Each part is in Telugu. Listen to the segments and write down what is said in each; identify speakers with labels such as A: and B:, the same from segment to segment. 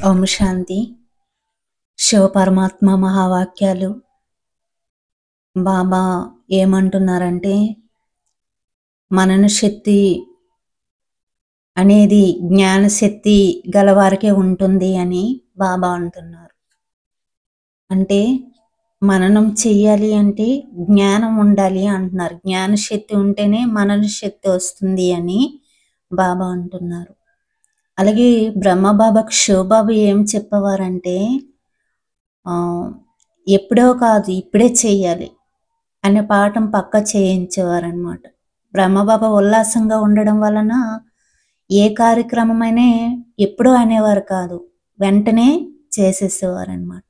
A: ఓం శాంతి. శివపరమాత్మ మహావాక్యాలు. బాబా ఏమంటున్నారంటే, మనన శక్తి అనేది జ్ఞానశక్తి గలవారికే ఉంటుంది అని బాబా అంటున్నారు. అంటే మననం చెయ్యాలి అంటే జ్ఞానం ఉండాలి అంటున్నారు. జ్ఞానశక్తి ఉంటేనే మనన శక్తి వస్తుంది అని బాబా అంటున్నారు. అలాగే బ్రహ్మబాబాకు శివబాబు ఏం చెప్పేవారంటే, ఎప్పుడో కాదు ఇప్పుడే చెయ్యాలి అనే పాఠం పక్క చేయించేవారనమాట. బ్రహ్మబాబా ఉల్లాసంగా ఉండడం వలన ఏ కార్యక్రమమైనా ఎప్పుడూ అనేవారు కాదు, వెంటనే చేసేసేవారనమాట.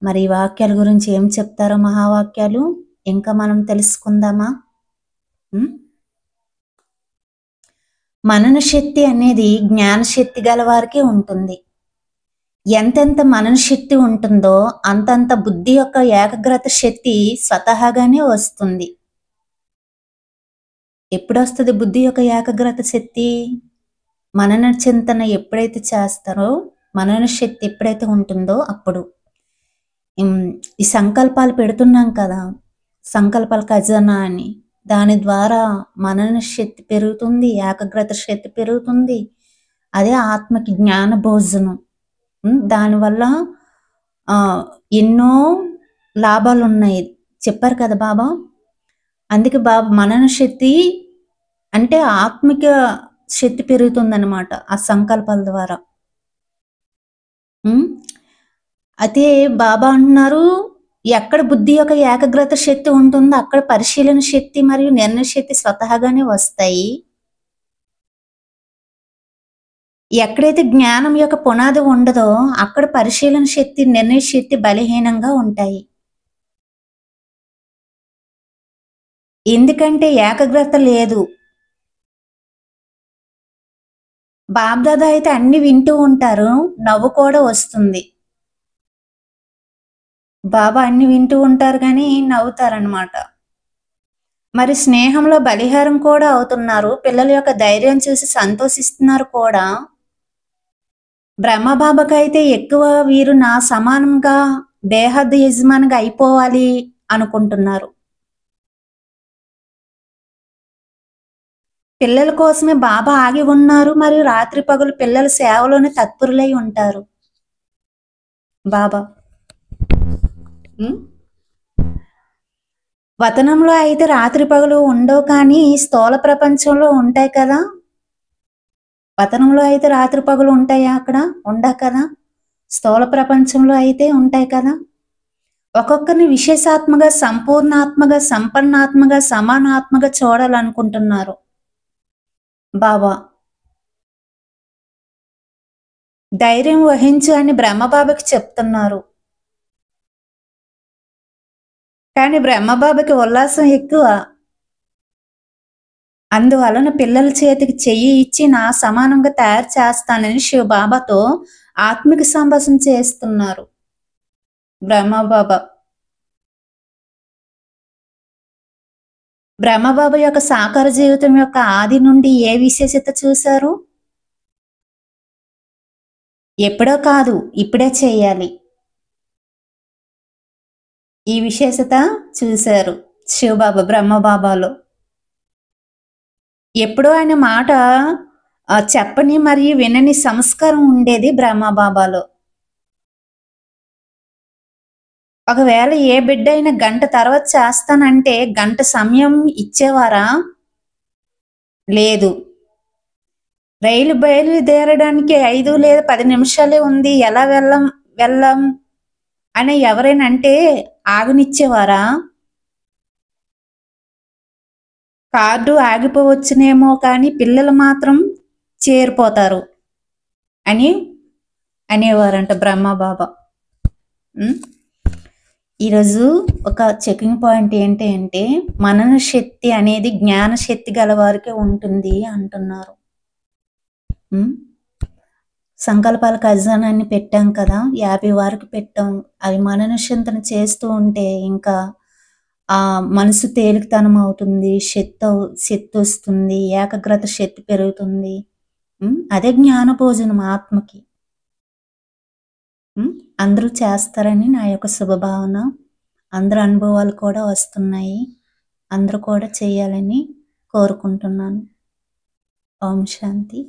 A: మరి ఈ వాక్యాల గురించి ఏం చెప్తారో మహావాక్యాలు ఇంకా మనం తెలుసుకుందామా? మనన శక్తి అనేది జ్ఞానశక్తి గల వారికి ఉంటుంది. ఎంతెంత మనన శక్తి ఉంటుందో అంతంత బుద్ధి యొక్క ఏకాగ్రత శక్తి స్వతహాగానే వస్తుంది. ఎప్పుడొస్తుంది బుద్ధి యొక్క ఏకాగ్రత శక్తి? మనన చింతన ఎప్పుడైతే చేస్తారో, మనన శక్తి ఎప్పుడైతే ఉంటుందో అప్పుడు. ఈ సంకల్పాలు పెడుతున్నాం కదా, సంకల్పాల ఖజానా అని, దాని ద్వారా మనన శక్తి పెరుగుతుంది, ఏకాగ్రత శక్తి పెరుగుతుంది. అదే ఆత్మకి జ్ఞాన భోజనం. దానివల్ల ఎన్నో లాభాలు ఉన్నాయి చెప్పారు కదా బాబా. అందుకే బాబా మనన శక్తి అంటే ఆత్మిక శక్తి పెరుగుతుందన్నమాట ఆ సంకల్పాల ద్వారా. అయితే బాబా అంటున్నారు, ఎక్కడ బుద్ధి యొక్క ఏకాగ్రత శక్తి ఉంటుందో అక్కడ పరిశీలన శక్తి మరియు నిర్ణయ శక్తి స్వతహాగానే వస్తాయి. ఎక్కడైతే జ్ఞానం యొక్క పునాది ఉండదో అక్కడ పరిశీలన శక్తి, నిర్ణయ శక్తి బలహీనంగా ఉంటాయి. ఎందుకంటే ఏకాగ్రత లేదు. బాబ్దాదా అయితే అన్ని వింటూ ఉంటారు, నవ్వు కూడా వస్తుంది. బాబా అన్ని వింటూ ఉంటారు కానీ నవ్వుతారనమాట. మరి స్నేహంలో బలిహారం కూడా అవుతున్నారు. పిల్లల యొక్క ధైర్యం చూసి సంతోషిస్తున్నారు కూడా. బ్రహ్మబాబాకైతే ఎక్కువ వీరు నా సమానంగా బేహద్ యజమానిగా అయిపోవాలి అనుకుంటున్నారు. పిల్లల కోసమే బాబా ఆగి ఉన్నారు. మరియు రాత్రి పగలు పిల్లల సేవలోనే తత్పరులై ఉంటారు బాబా. వతనంలో అయితే రాత్రి పగలు ఉండవు కానీ స్థూల ప్రపంచంలో ఉంటాయి కదా. వతనంలో అయితే రాత్రి పగలు ఉంటాయా? అక్కడ ఉండవు కదా. స్థూల ప్రపంచంలో అయితే ఉంటాయి కదా. ఒక్కొక్కరిని విశేషాత్మగా, సంపూర్ణాత్మగా, సంపన్నాత్మగా, సమానాత్మగా చూడాలనుకుంటున్నారు బాబా. ధైర్యం వహించు అని బ్రహ్మబాబాకి చెప్తున్నారు. కానీ బ్రహ్మబాబాకి ఉల్లాసం ఎక్కువ. అందువలన పిల్లల చేతికి చెయ్యి ఇచ్చి నా సమానంగా తయారు చేస్తానని శివబాబాతో ఆత్మిక సంభాషణ చేస్తున్నారు బ్రహ్మబాబా. బ్రహ్మబాబా యొక్క సాకార జీవితం యొక్క ఆది నుండి ఏ విశేషత చూశారు? ఎప్పుడో కాదు ఇప్పుడే చేయాలి. ఈ విశేషత చూశారు శివబాబా బ్రహ్మబాబాలో. ఎప్పుడో ఆయన మాట చెప్పని మరియు వినని సంస్కారం ఉండేది బ్రహ్మబాబాలో. ఒకవేళ ఏ బిడ్డ అయినా గంట తర్వాత చేస్తానంటే గంట సమయం ఇచ్చేవారా? లేదు. రైలు బయలుదేరడానికి 5 లేదా 10 నిమిషాలే ఉంది, ఎలా వెళ్ళం అని ఎవరైనా అంటే ఆగనిచ్చేవారా? కార్డు ఆగిపోవచ్చునేమో కానీ పిల్లలు మాత్రం చేరిపోతారు అని అనేవారంట బ్రహ్మబాబా. ఈరోజు ఒక చెకింగ్ పాయింట్ ఏంటి అంటే, మనన శక్తి అనేది జ్ఞాన శక్తి గల వారికి ఉంటుంది అంటున్నారు. సంకల్పాల ఖజానాన్ని పెట్టాం కదా, 50 వరకు పెట్టాం. అవి మనన చింతన చేస్తూ ఉంటే ఇంకా ఆ మనసు తేలికతనం అవుతుంది, శక్తి వస్తుంది, ఏకాగ్రత శక్తి పెరుగుతుంది. అదే జ్ఞాన భోజనం ఆత్మకి. హ్మ్. అందరూ చేస్తారని నా యొక్క శుభభావన. అందరి అనుభవాలు కూడా వస్తున్నాయి. అందరూ కూడా చేయాలని కోరుకుంటున్నాను. ఓం శాంతి.